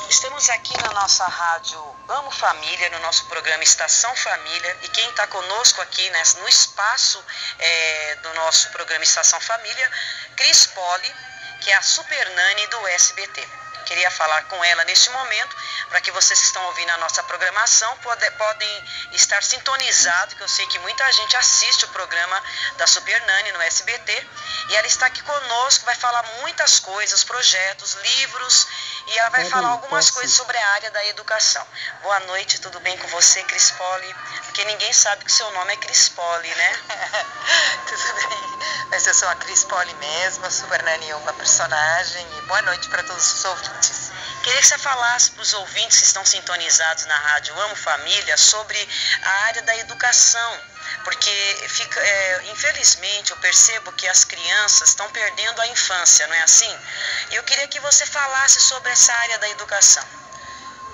Estamos aqui na nossa rádio Amo Família, no nosso programa Estação Família, e quem está conosco aqui no espaço do nosso programa Estação Família, Cris Poli, que é a Super Nani do SBT. Queria falar com ela neste momento, para que vocês que estão ouvindo a nossa programação podem estar sintonizados, que eu sei que muita gente assiste o programa da Super Nani no SBT, e ela está aqui conosco, vai falar muitas coisas, projetos, livros, e ela vai falar algumas coisas sobre a área da educação. Boa noite, tudo bem com você, Cris Poli? Porque ninguém sabe que seu nome é Cris Poli, né? Tudo bem, mas eu sou a Cris Poli mesmo, a Super Nani é uma personagem, e boa noite para todos os ouvintes. Queria que você falasse para os ouvintes que estão sintonizados na rádio Amo Família sobre a área da educação, porque infelizmente eu percebo que as crianças estão perdendo a infância, não é assim? Eu queria que você falasse sobre essa área da educação.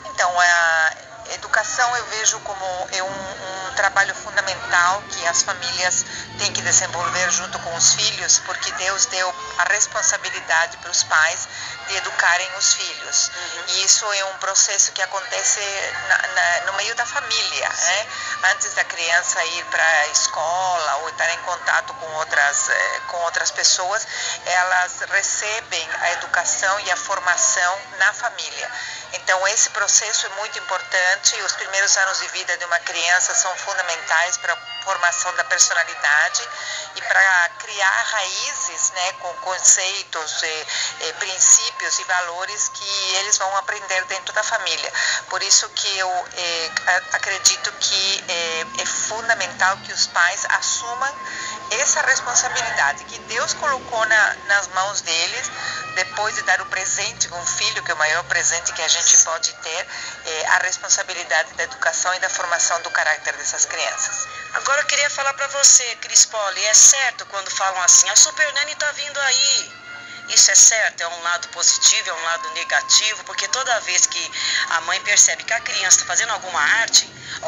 Então, a educação eu vejo como um trabalho fundamental que as famílias têm que desenvolver junto com os filhos, porque Deus deu a responsabilidade para os pais de educarem os filhos. E isso é um processo que acontece no meio da família, né? Antes da criança ir para a escola ou estar em contato com outras pessoas, elas recebem a educação e a formação na família. Então, esse processo é muito importante. Os primeiros anos de vida de uma criança são fundamentais para a formação da personalidade e para criar raízes, né, com conceitos, princípios e valores que eles vão aprender dentro da família. Por isso que eu acredito que é fundamental que os pais assumam essa responsabilidade que Deus colocou nas mãos deles, depois de dar o presente com o filho, que é o maior presente que a gente pode ter, a responsabilidade da educação e da formação do caráter dessas crianças. Agora eu queria falar para você, Cris Poli, é certo quando falam assim, a Super Nani está vindo aí? Isso é certo? É um lado positivo, é um lado negativo? Porque toda vez que a mãe percebe que a criança está fazendo alguma arte,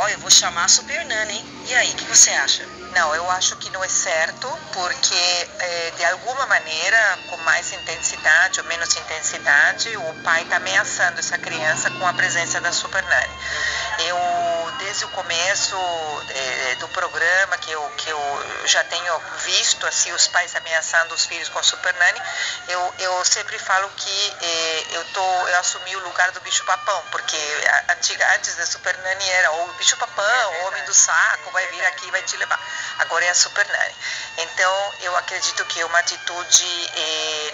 eu vou chamar a Super Nani, hein? E aí, o que você acha? Não, eu acho que não é certo, porque de alguma maneira, com mais intensidade ou menos intensidade, o pai está ameaçando essa criança com a presença da Super Nani. Eu, desde o começo do programa, que eu já tenho visto assim, os pais ameaçando os filhos com a Super Nani, eu sempre falo que eu assumi o lugar do bicho-papão, porque antes da Super Nani era ou o bicho-papão, o homem do saco, vai vir aqui e vai te levar. Agora é a Super Nani. Então, eu acredito que é uma atitude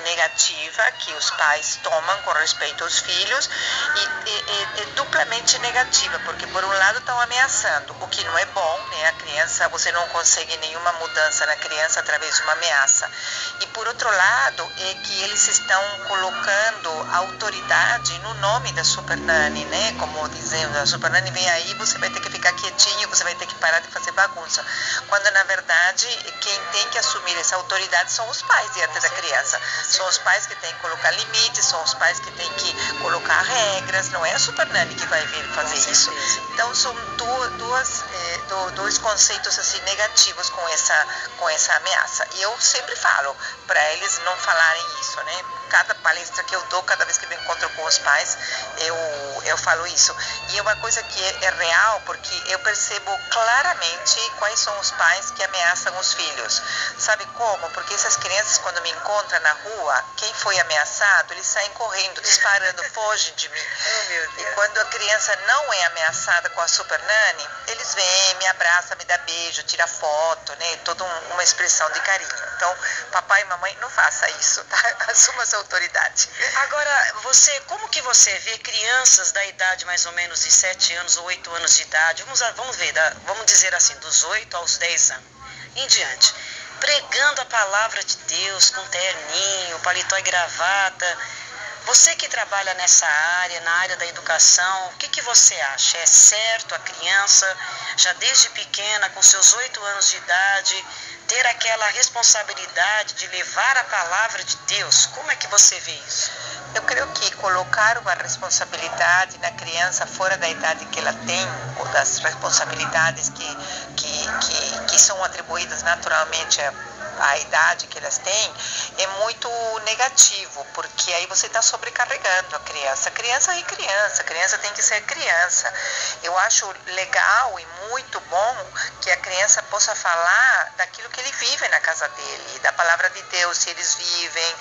negativa que os pais tomam com respeito aos filhos e é duplamente negativa, porque por um lado estão ameaçando, o que não é bom, né? A criança, você não consegue nenhuma mudança na criança através de uma ameaça. E por outro lado, é que eles estão colocando autoridade no nome da Super Nani, né? Como dizendo, a Super Nani vem aí, você vai ter que ficar quietinho, você vai ter que parar de fazer bagunça. Quando na verdade quem tem que assumir essa autoridade são os pais diante da criança. São os pais que têm que colocar limites, são os pais que têm que colocar regras, não é a Super Nani que vai vir fazer isso. Então são dois conceitos assim negativos com essa ameaça. E eu sempre falo para eles não falarem isso, né? Cada palestra que eu dou, cada vez que eu encontro com os pais, eu falo isso. E é uma coisa que é real, porque eu percebo claramente quais são os pais que ameaçam os filhos. Sabe como? Porque essas crianças, quando me encontram na rua, quem foi ameaçado, eles saem correndo, disparando, fogem de mim. E quando a criança não é ameaçada com a Super Nani, eles vêm, me abraçam, me dá beijo, tira foto, né? Toda uma expressão de carinho. Então, papai e mamãe, não faça isso, tá? Assuma sua autoridade. Agora, como que você vê crianças da idade mais ou menos de 7 anos ou 8 anos de idade, vamos dizer assim, dos 8 aos 10 anos em diante, pregando a palavra de Deus com terninho, paletó e gravata? Você que trabalha nessa área, na área da educação, o que você acha? É certo a criança, já desde pequena, com seus 8 anos de idade, ter aquela responsabilidade de levar a palavra de Deus? Como é que você vê isso? Eu creio que colocar uma responsabilidade na criança fora da idade que ela tem, ou das responsabilidades que são atribuídas naturalmente a idade que elas têm, é muito negativo, porque aí você está sobrecarregando a criança. Criança é criança, a criança tem que ser criança. Eu acho legal e muito bom que a criança possa falar daquilo que ele vive na casa dele, da palavra de Deus, se eles vivem,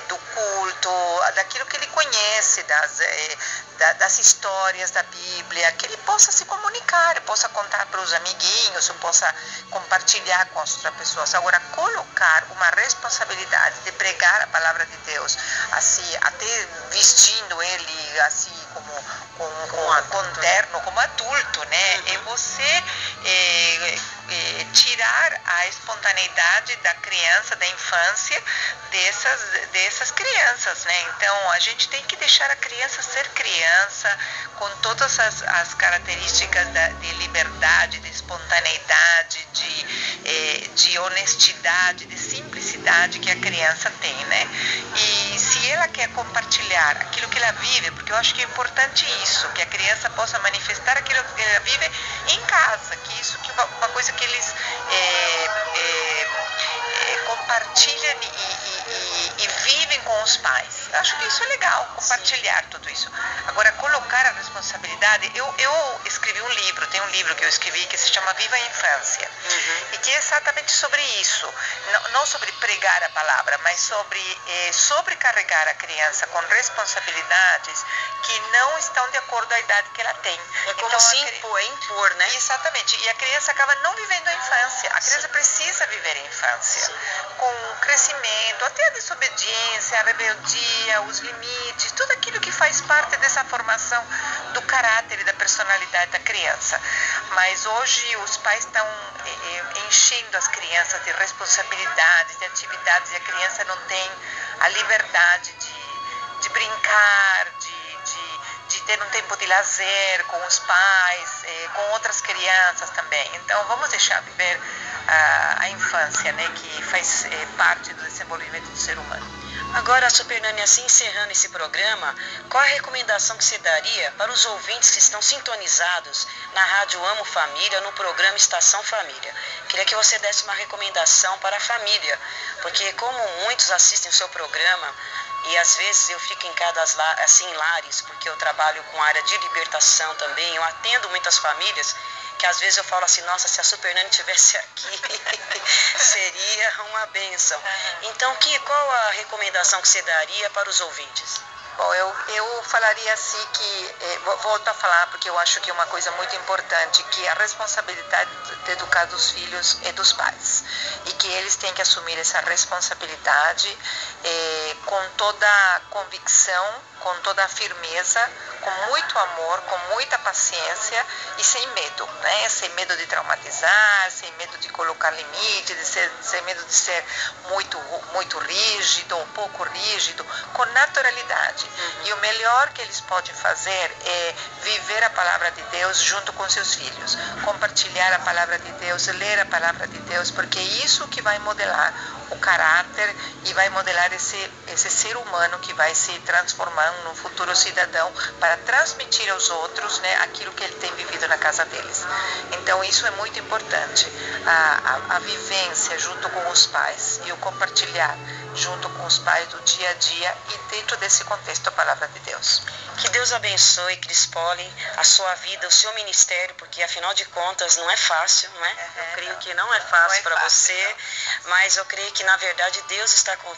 do culto, daquilo que ele conhece, das histórias da Bíblia, que ele possa se comunicar, possa contar para os amiguinhos, ou possa compartilhar com as outras pessoas. Agora, colocar uma responsabilidade de pregar a palavra de Deus, assim, até vestindo ele assim com terno, como adulto, né? É você tirar a espontaneidade da criança, da infância, dessas crianças, né? Então, a gente tem que deixar a criança ser criança, com todas as características de liberdade, de espontaneidade, de honestidade, de simplicidade que a criança tem, né? E se ela quer compartilhar aquilo que ela vive, porque eu acho que é importante isso, que a criança possa manifestar aquilo que ela vive em casa, que isso que é uma coisa que eles compartilham e vivem com os pais. Eu acho que isso é legal, compartilhar tudo isso. Agora, colocar a responsabilidade, eu escrevi um livro, tem um livro que eu escrevi que se chama Viva a Infância, e que é exatamente sobre isso, não sobre pregar a palavra, mas sobre sobrecarregar a criança com responsabilidades que não estão de acordo com a idade que ela tem. É como então, se impor, né? Exatamente, e a criança acaba não vivendo a infância. A criança precisa viver a infância, com crescimento, até a desobediência, a rebeldia, os limites, tudo aquilo que faz parte dessa formação do caráter e da personalidade da criança. Mas hoje os pais estão enchendo as crianças de responsabilidades, de atividades, e a criança não tem a liberdade de brincar, de ter um tempo de lazer com os pais, com outras crianças também. Então, vamos deixar viver a infância, né, que faz parte do desenvolvimento do ser humano. Agora, Super Nani, assim encerrando esse programa, qual a recomendação que você daria para os ouvintes que estão sintonizados na Rádio Amo Família, no programa Estação Família? Queria que você desse uma recomendação para a família, porque como muitos assistem o seu programa, e às vezes eu fico em em lares, porque eu trabalho com a área de libertação também, eu atendo muitas famílias, que às vezes eu falo assim, nossa, se a Super Nani estivesse aqui, seria uma bênção. Então, qual a recomendação que você daria para os ouvintes? Bom, eu falaria assim que, volto a falar porque eu acho que é uma coisa muito importante, que a responsabilidade de educar os filhos é dos pais, e que eles têm que assumir essa responsabilidade com toda a convicção, com toda a firmeza, com muito amor, com muita paciência e sem medo, né? Sem medo de traumatizar, sem medo de colocar limite, sem medo de ser muito rígido ou pouco rígido, com naturalidade. E o melhor que eles podem fazer é viver a palavra de Deus junto com seus filhos, compartilhar a palavra de Deus, ler a palavra de Deus, porque é isso que vai modelar o caráter e vai modelar esse ser humano que vai se transformando num futuro cidadão para transmitir aos outros, né, aquilo que ele tem vivido na casa deles. Então isso é muito importante, a vivência junto com os pais e o compartilhar junto com os pais do dia a dia e dentro desse contexto a palavra de Deus. Que Deus abençoe, Cris Poli, a sua vida, o seu ministério, porque afinal de contas não é fácil, não é? Eu creio que não é fácil para você, mas eu creio que na verdade Deus está contigo.